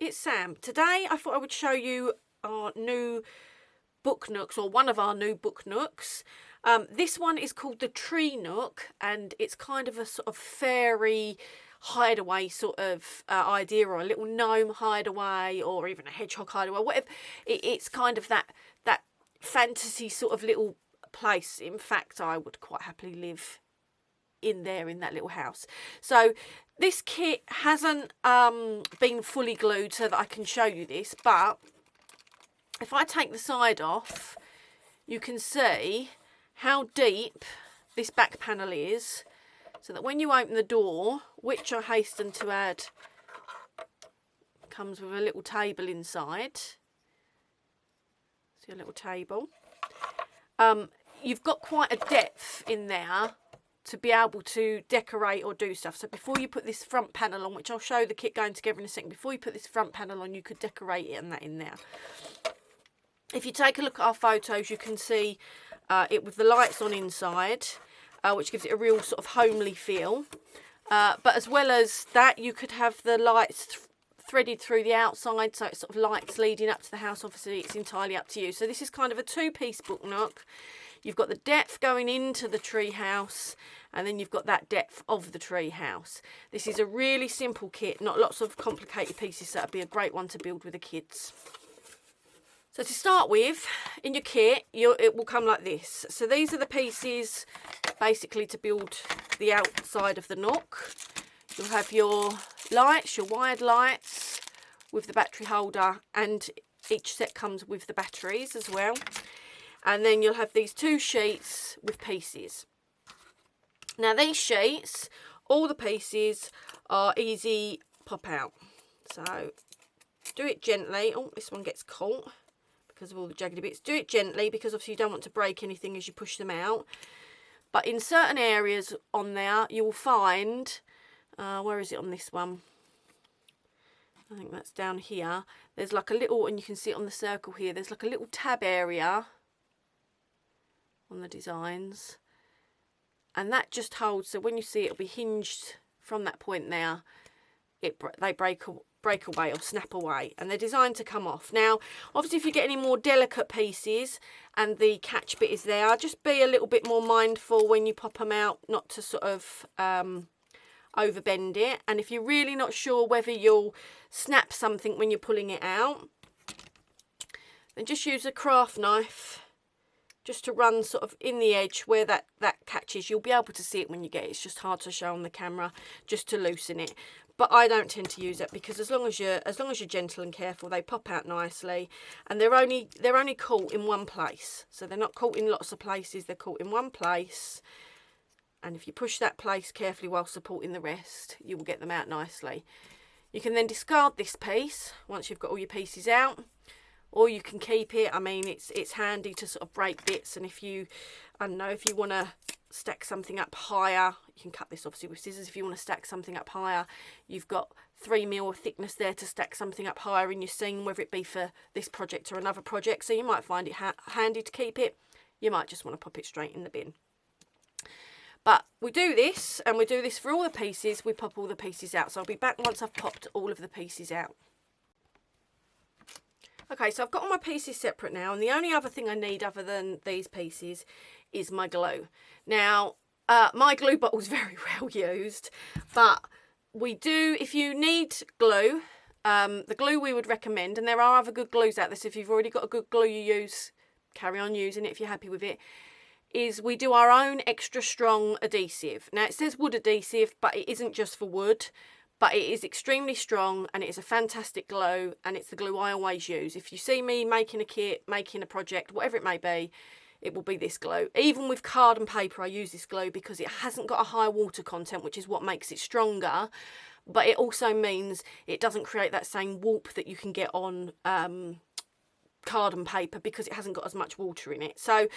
it's Sam. Today I thought I would show you our new book nooks, or one of our new book nooks. This one is called the Tree Nook, and it's kind of a sort of fairy hideaway sort of idea, or a little gnome hideaway, or even a hedgehog hideaway, whatever. It's kind of that fantasy sort of little place. In fact, I would quite happily live in there, in that little house. So this kit hasn't been fully glued so that I can show you this, but if I take the side off, you can see how deep this back panel is, so that when you open the door, which I hasten to add, comes with a little table inside. See a little table. You've got quite a depth in there to be able to decorate or do stuff. So before you put this front panel on, which I'll show the kit going together in a second, before you put this front panel on, you could decorate it and that in there. If you take a look at our photos, you can see it with the lights on inside, which gives it a real sort of homely feel. But as well as that, you could have the lights threaded through the outside, so it's sort of lights leading up to the house. Obviously, it's entirely up to you. So this is kind of a two-piece book nook. You've got the depth going into the tree house, and then you've got that depth of the tree house. This is a really simple kit, not lots of complicated pieces, so that'd be a great one to build with the kids. So to start with, in your kit, it will come like this. So these are the pieces basically to build the outside of the nook. You'll have your lights, your wired lights with the battery holder, and each set comes with the batteries as well. And then you'll have these two sheets with pieces. Now these sheets, all the pieces are easy pop out. So do it gently. Oh, this one gets caught because of all the jaggedy bits. Do it gently, because obviously you don't want to break anything as you push them out. But in certain areas on there, you'll find, where is it on this one? I think that's down here. There's like a little, and you can see it on the circle here, there's like a little tab area on the designs, and that just holds, so when you see it, it'll be hinged from that point there. They break away or snap away, and they're designed to come off. Now obviously if you get any more delicate pieces and the catch bit is there, just be a little bit more mindful when you pop them out, not to sort of overbend it. And if you're really not sure whether you'll snap something when you're pulling it out, then just use a craft knife just to run sort of in the edge where that catches. You'll be able to see it when you get it. It's just hard to show on the camera, just to loosen it. But I don't tend to use it, because as long as you're gentle and careful, they pop out nicely, and they're only caught in one place. So they're not caught in lots of places, they're caught in one place. And if you push that place carefully while supporting the rest, you will get them out nicely. You can then discard this piece once you've got all your pieces out, or you can keep it. I mean, it's handy to sort of break bits, and if you, I don't know, if you want to stack something up higher, you can cut this obviously with scissors. If you want to stack something up higher, you've got 3mm of thickness there to stack something up higher in your scene, whether it be for this project or another project. So you might find it handy to keep it. You might just want to pop it straight in the bin. But we do this, and we do this for all the pieces. We pop all the pieces out. So I'll be back once I've popped all of the pieces out. Okay, so I've got all my pieces separate now, and the only other thing I need other than these pieces is my glue. Now, my glue bottle is very well used, but we do, if you need glue, the glue we would recommend, and there are other good glues out there, so if you've already got a good glue you use, carry on using it if you're happy with it, is we do our own extra strong adhesive. Now, it says wood adhesive, but it isn't just for wood. But it is extremely strong, and it is a fantastic glue, and it's the glue I always use. If you see me making a kit, making a project, whatever it may be, it will be this glue. Even with card and paper, I use this glue because it hasn't got a high water content, which is what makes it stronger. But it also means it doesn't create that same warp that you can get on card and paper, because it hasn't got as much water in it. So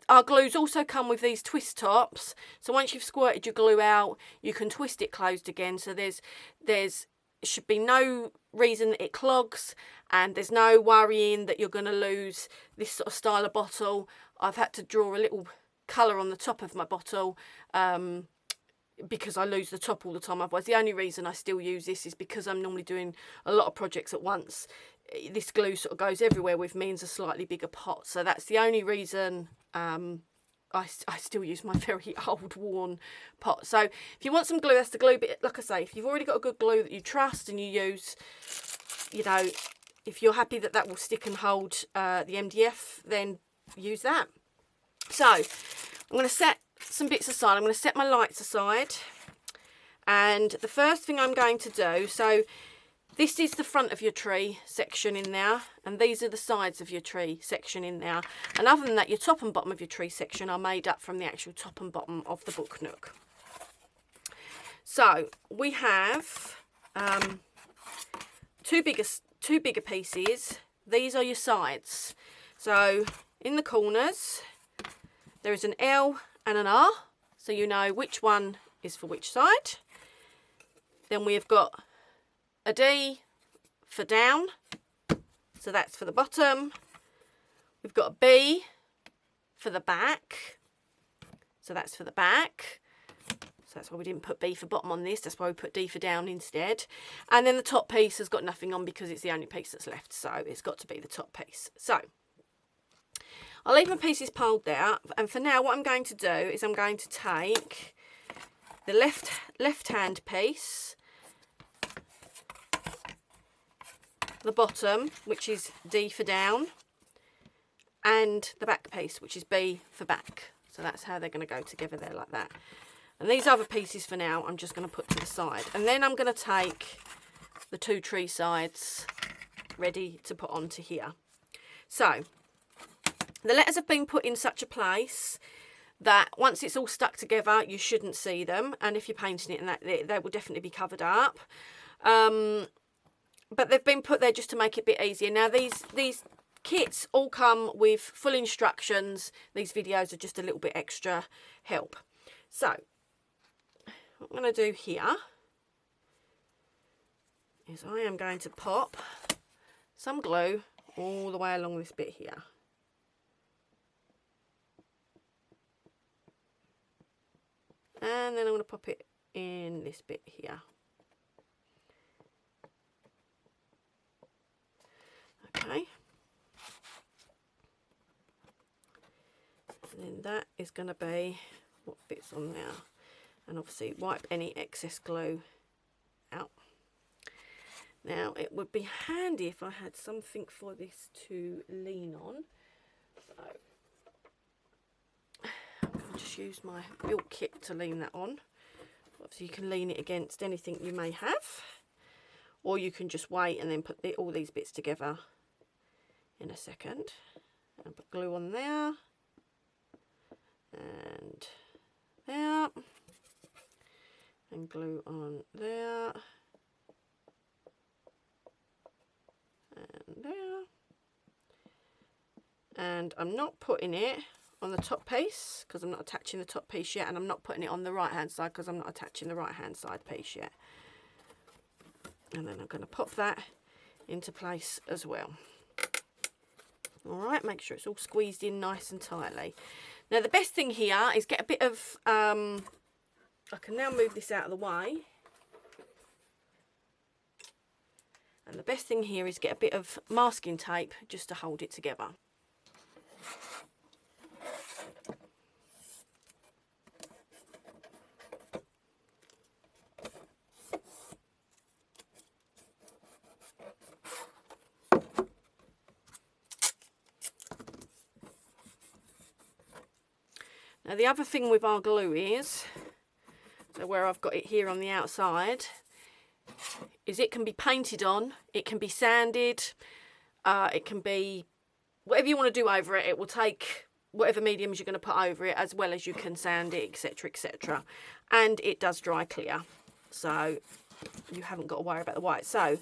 our glues also come with these twist tops, so once you've squirted your glue out, you can twist it closed again. So there's should be no reason that it clogs, and there's no worrying that you're going to lose this sort of style of bottle. I've had to draw a little colour on the top of my bottle because I lose the top all the time. Otherwise, the only reason I still use this is because I'm normally doing a lot of projects at once. This glue sort of goes everywhere with me, and it's a slightly bigger pot. So that's the only reason I still use my very old worn pot. So if you want some glue, that's the glue bit. Like I say, if you've already got a good glue that you trust and you use, you know, if you're happy that that will stick and hold the MDF, then use that. So I'm going to set some bits aside. I'm going to set my lights aside, and the first thing I'm going to do, so this is the front of your tree section in there, and these are the sides of your tree section in there, and other than that, your top and bottom of your tree section are made up from the actual top and bottom of the book nook. So we have two bigger pieces. These are your sides. So in the corners there is an L and an R, so you know which one is for which side. Then we have got a D for down, so that's for the bottom. We've got a B for the back, so that's for the back. So that's why we didn't put B for bottom on this, that's why we put D for down instead. And then the top piece has got nothing on because it's the only piece that's left, so it's got to be the top piece. So I'll leave my pieces piled there, and for now what I'm going to do is I'm going to take the left hand piece, the bottom, which is D for down, and the back piece, which is B for back. So that's how they're going to go together there, like that. And these other pieces for now I'm just going to put to the side, and then I'm going to take the two tree sides ready to put onto here. So the letters have been put in such a place that once it's all stuck together you shouldn't see them, and if you're painting it and that, they will definitely be covered up. But they've been put there just to make it a bit easier. Now these kits all come with full instructions. These videos are just a little bit extra help. So what I'm going to do here is I am going to pop some glue all the way along this bit here. And then I'm going to pop it in this bit here. Okay. And then that is going to be what fits on there. And obviously wipe any excess glue out. Now it would be handy if I had something for this to lean on. So I'll just use my built kit to lean that on. Obviously you can lean it against anything you may have, or you can just wait and then put all these bits together in a second. And put glue on there and there, and glue on there and there. And I'm not putting it on the top piece because I'm not attaching the top piece yet, and I'm not putting it on the right hand side because I'm not attaching the right hand side piece yet. And then I'm going to pop that into place as well. Alright, make sure it's all squeezed in nice and tightly. Now the best thing here is get a bit of, I can now move this out of the way. And the best thing here is get a bit of masking tape just to hold it together. Now the other thing with our glue is, so where I've got it here on the outside, is it can be painted on, it can be sanded, it can be whatever you want to do over it. It will take whatever mediums you're going to put over it, as well as you can sand it, etc, etc. And it does dry clear, so you haven't got to worry about the white. So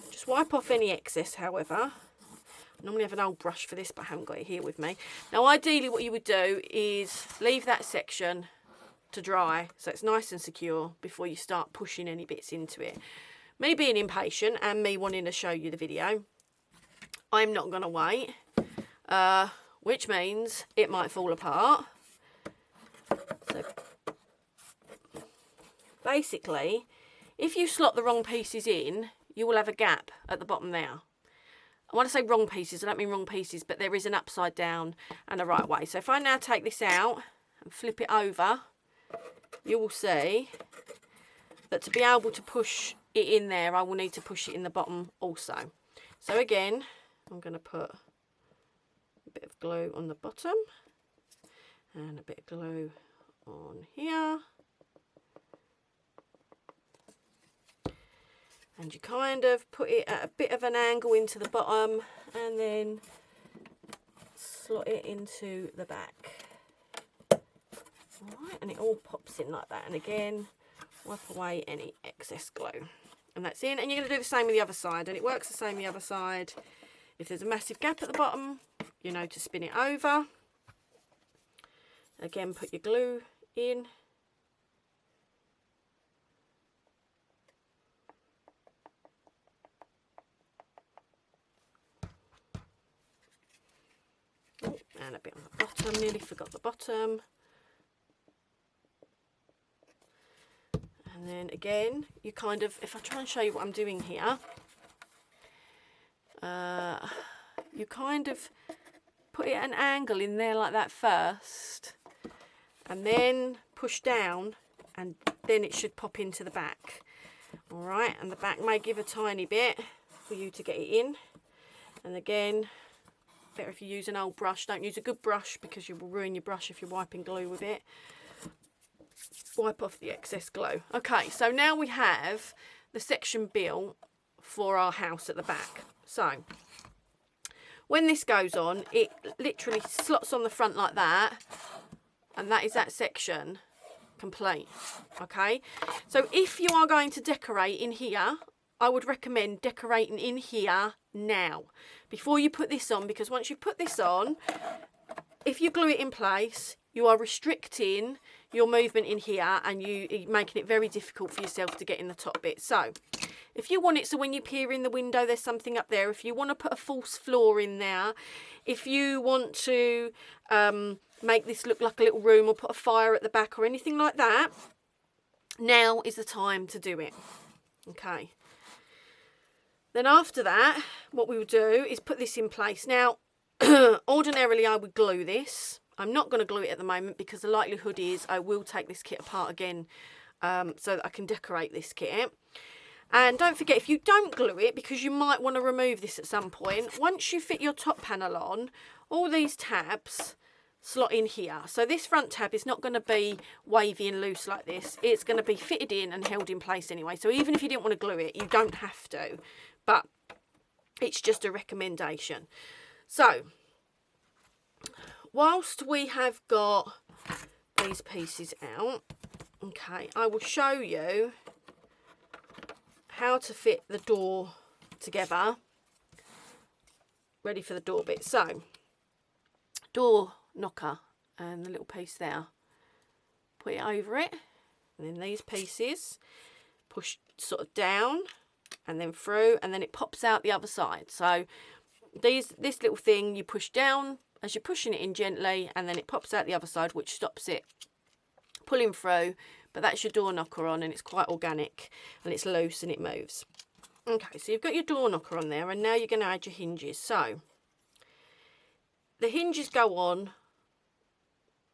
just wipe off any excess. However, I normally have an old brush for this, but I haven't got it here with me. Now ideally what you would do is leave that section to dry so it's nice and secure before you start pushing any bits into it. Me being impatient and me wanting to show you the video, I'm not going to wait, which means it might fall apart. So basically, if you slot the wrong pieces in, you will have a gap at the bottom there. I want to say wrong pieces, I don't mean wrong pieces, but there is an upside down and a right way. So if I now take this out and flip it over, you will see that to be able to push it in there, I will need to push it in the bottom also. So again, I'm going to put a bit of glue on the bottom and a bit of glue on here. And you kind of put it at a bit of an angle into the bottom and then slot it into the back. Alright, and it all pops in like that. And again, wipe away any excess glue. And that's in. And you're going to do the same with the other side. And it works the same the other side. If there's a massive gap at the bottom, you know to spin it over. Again, put your glue in. And a bit on the bottom, nearly forgot the bottom. And then again, you kind of, if I try and show you what I'm doing here, you kind of put it at an angle in there like that first, and then push down, and then it should pop into the back. All right, and the back may give a tiny bit for you to get it in. And again, better if you use an old brush. Don't use a good brush because you will ruin your brush if you're wiping glue with it. Wipe off the excess glue. Okay, so now we have the section built for our house at the back. So when this goes on, it literally slots on the front like that, and that is that section complete. Okay, so if you are going to decorate in here, I would recommend decorating in here now before you put this on, because once you put this on, if you glue it in place, you are restricting your movement in here, and you're making it very difficult for yourself to get in the top bit. So if you want it so when you peer in the window there's something up there, if you want to put a false floor in there, if you want to make this look like a little room or put a fire at the back or anything like that, now is the time to do it. Okay. Then after that, what we will do is put this in place. Now, ordinarily I would glue this. I'm not going to glue it at the moment because the likelihood is I will take this kit apart again so that I can decorate this kit. And don't forget, if you don't glue it, because you might want to remove this at some point, once you fit your top panel on, all these tabs slot in here. So this front tab is not going to be wavy and loose like this. It's going to be fitted in and held in place anyway. So even if you didn't want to glue it, you don't have to. But it's just a recommendation. So whilst we have got these pieces out, okay, I will show you how to fit the door together, ready for the door bit. So door knocker and the little piece there, put it over it, and then these pieces push sort of down and then through, and then it pops out the other side. So this little thing you push down as you're pushing it in gently, and then it pops out the other side, which stops it pulling through. But that's your door knocker on, and it's quite organic, and it's loose and it moves. Okay, so you've got your door knocker on there, and now you're going to add your hinges. So the hinges go on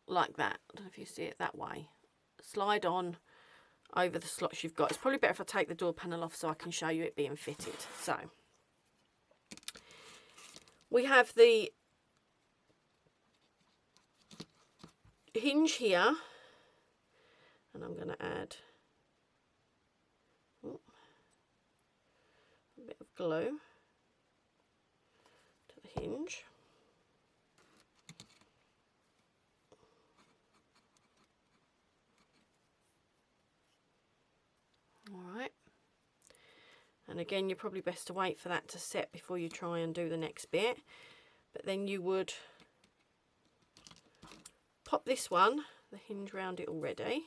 like that. I don't know if you see it that way. Slide on over the slots you've got. It's probably better if I take the door panel off so I can show you it being fitted. So we have the hinge here, and I'm going to add a bit of glue to the hinge. Alright, and again you're probably best to wait for that to set before you try and do the next bit, but then you would pop this one, the hinge round it already.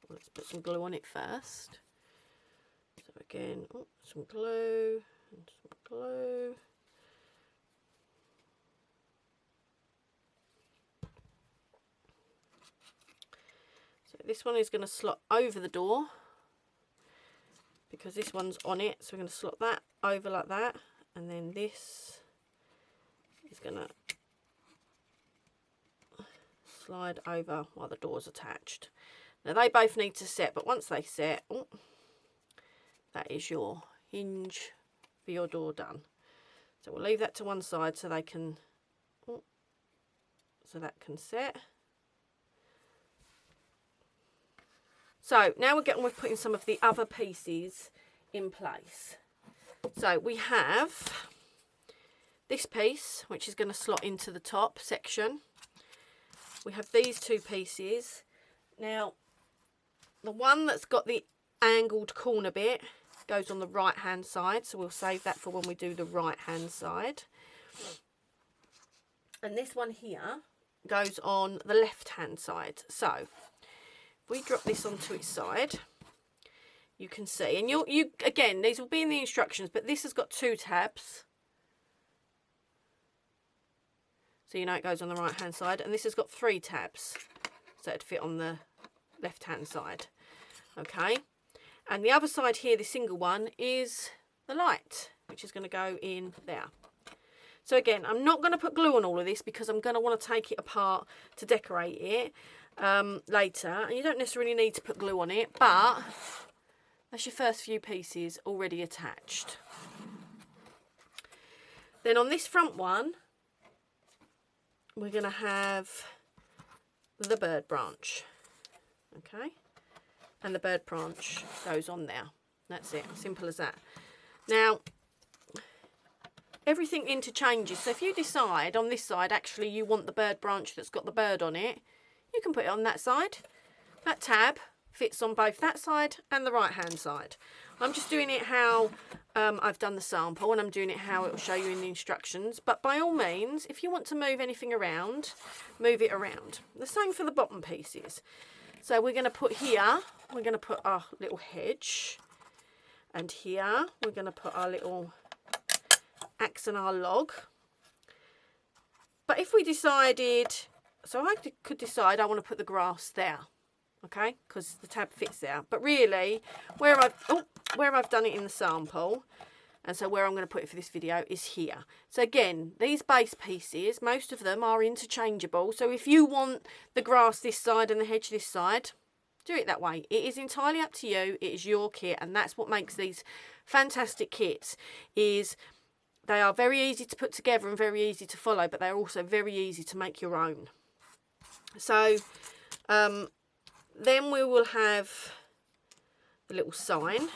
Let's put some glue on it first. So again, some glue and some glue. So this one is going to slot over the door because this one's on it, so we're going to slot that over like that, and then this is going to slide over while the door's attached. Now they both need to set, but once they set, oh, that is your hinge for your door done. So we'll leave that to one side so they can, oh, so that can set. So now we're getting with putting some of the other pieces in place. So we have this piece, which is going to slot into the top section. We have these two pieces. Now, the one that's got the angled corner bit goes on the right hand side, so we'll save that for when we do the right hand side. And this one here goes on the left hand side. So if we drop this onto its side, you can see, and you again, these will be in the instructions, but this has got 2 tabs, so you know it goes on the right hand side, and this has got 3 tabs, so it'd fit on the left hand side. Okay, and the other side here, the single one, is the light, which is going to go in there. So again, I'm not going to put glue on all of this because I'm going to want to take it apart to decorate it later, and you don't necessarily need to put glue on it, but that's your first few pieces already attached. Then on this front one, we're going to have the bird branch, okay, and the bird branch goes on there. That's it, simple as that. Now everything interchanges, so if you decide on this side actually you want the bird branch that's got the bird on it, you can put it on that side. That tab fits on both that side and the right hand side. I'm just doing it how I've done the sample, and I'm doing it how it will show you in the instructions, but by all means, if you want to move anything around, move it around. The same for the bottom pieces. So we're going to put here, we're going to put our little hedge, and here we're going to put our little axe and our log. But if we decided, so I could decide I want to put the grass there, okay, because the tab fits there. But really, where I've done it in the sample, and so where I'm going to put it for this video is here. So again, these base pieces, most of them are interchangeable. So if you want the grass this side and the hedge this side, do it that way. It is entirely up to you. It is your kit, and that's what makes these fantastic kits, is they are very easy to put together and very easy to follow, but they're also very easy to make your own. So then we will have the little sign.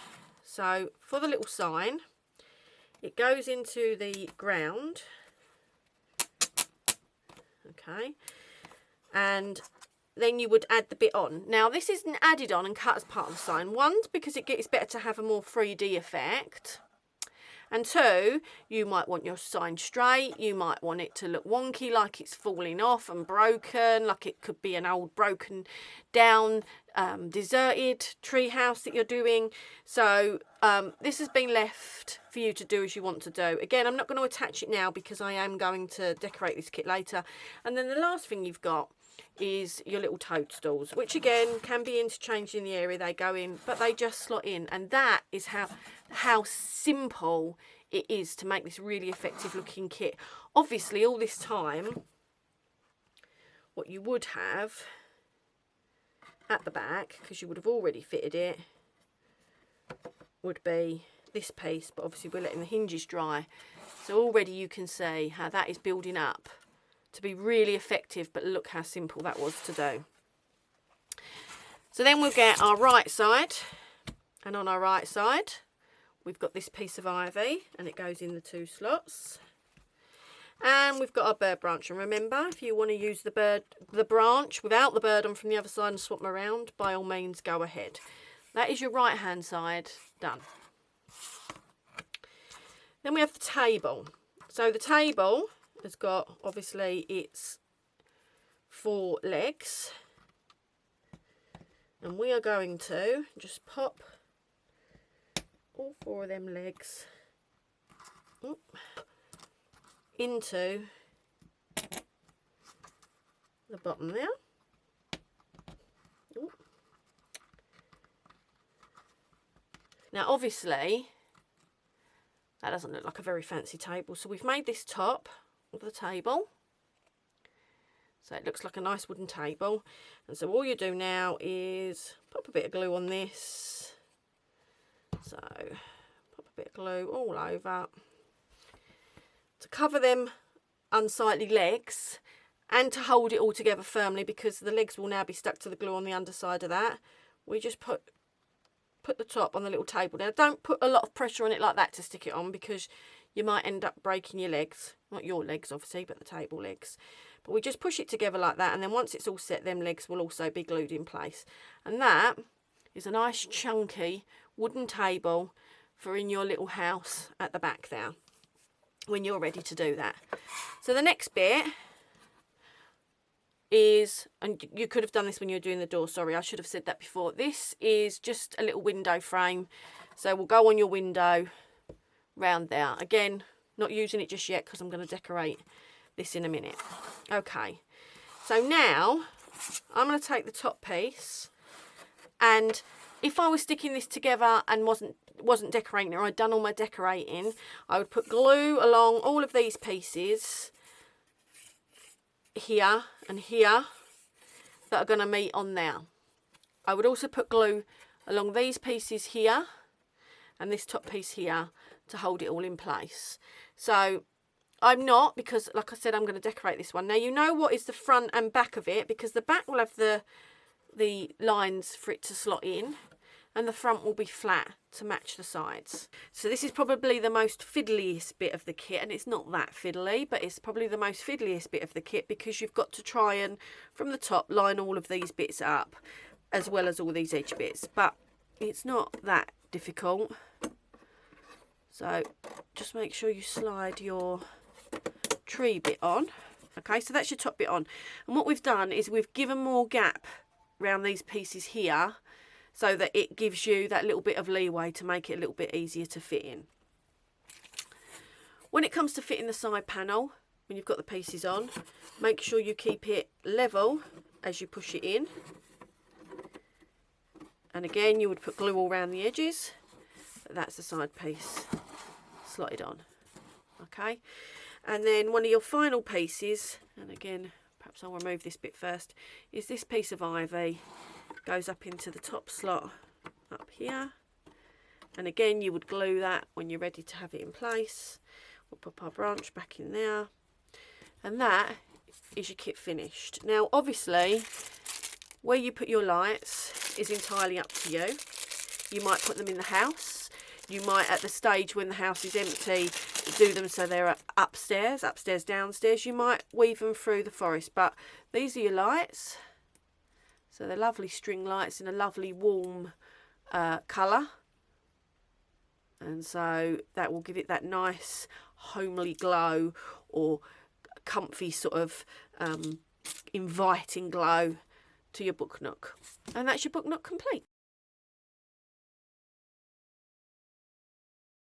So for the little sign, it goes into the ground, okay, and then you would add the bit on. Now this isn't added on and cut as part of the sign. One, because it's better to have a more 3D effect, and 2, you might want your sign straight, you might want it to look wonky, like it's falling off and broken, like it could be an old broken down deserted tree house that you're doing. So this has been left for you to do as you want to do. Again, I'm not going to attach it now because I am going to decorate this kit later. And then the last thing you've got is your little toadstools, which again can be interchanged in the area they go in, but they just slot in. And that is how simple it is to make this really effective looking kit. Obviously all this time what you would have at the back, because you would have already fitted it, would be this piece, but obviously we're letting the hinges dry, so already you can see how that is building up to be really effective. But look how simple that was to do. So then we'll get our right side, and on our right side we've got this piece of ivy, and it goes in the 2 slots, and we've got our bird branch. And remember, if you want to use the branch without the bird on from the other side and swap them around, by all means go ahead. That is your right hand side done. Then we have the table. So the table has got, obviously, its 4 legs, and we are going to just pop all 4 of them legs into the bottom there. Now obviously that doesn't look like a very fancy table, so we've made this top of the table so it looks like a nice wooden table. And so all you do now is pop a bit of glue on this, so pop a bit of glue all over to cover them unsightly legs and to hold it all together firmly, because the legs will now be stuck to the glue on the underside of that. We just put the top on the little table. Now don't put a lot of pressure on it like that to stick it on, because you might end up breaking your legs. Not your legs obviously, but the table legs. But we just push it together like that, and then once it's all set, them legs will also be glued in place. And that is a nice chunky wooden table for in your little house at the back there when you're ready to do that. So the next bit is, and you could have done this when you were doing the door, sorry, I should have said that before. This is just a little window frame, so we'll go on your window round there. Again, not using it just yet because I'm going to decorate this in a minute. Okay, so now I'm going to take the top piece, and if I was sticking this together and wasn't decorating it, or I'd done all my decorating, I would put glue along all of these pieces here and here that are going to meet on there. I would also put glue along these pieces here and this top piece here to hold it all in place. So I'm not, because like I said, I'm going to decorate this one. Now you know what is the front and back of it, because the back will have the lines for it to slot in, and the front will be flat to match the sides. So this is probably the most fiddliest bit of the kit, and it's not that fiddly, but it's probably the most fiddliest bit of the kit, because you've got to try and, from the top, line all of these bits up, as well as all these edge bits. But it's not that difficult. So just make sure you slide your tree bit on. Okay, so that's your top bit on. And what we've done is we've given more gap around these pieces here, so that it gives you that little bit of leeway to make it a little bit easier to fit in. When it comes to fitting the side panel, when you've got the pieces on, make sure you keep it level as you push it in. And again, you would put glue all around the edges, but that's the side piece slotted on. Okay, and then one of your final pieces, and again, perhaps I'll remove this bit first, is this piece of ivy. Goes up into the top slot up here, and again you would glue that when you're ready to have it in place. We'll pop our branch back in there, and that is your kit finished. Now obviously where you put your lights is entirely up to you. You might put them in the house, you might at the stage when the house is empty do them so they're upstairs, downstairs. You might weave them through the forest, but these are your lights. So they're lovely string lights in a lovely warm colour. And so that will give it that nice homely glow, or comfy sort of inviting glow to your book nook. And that's your book nook complete.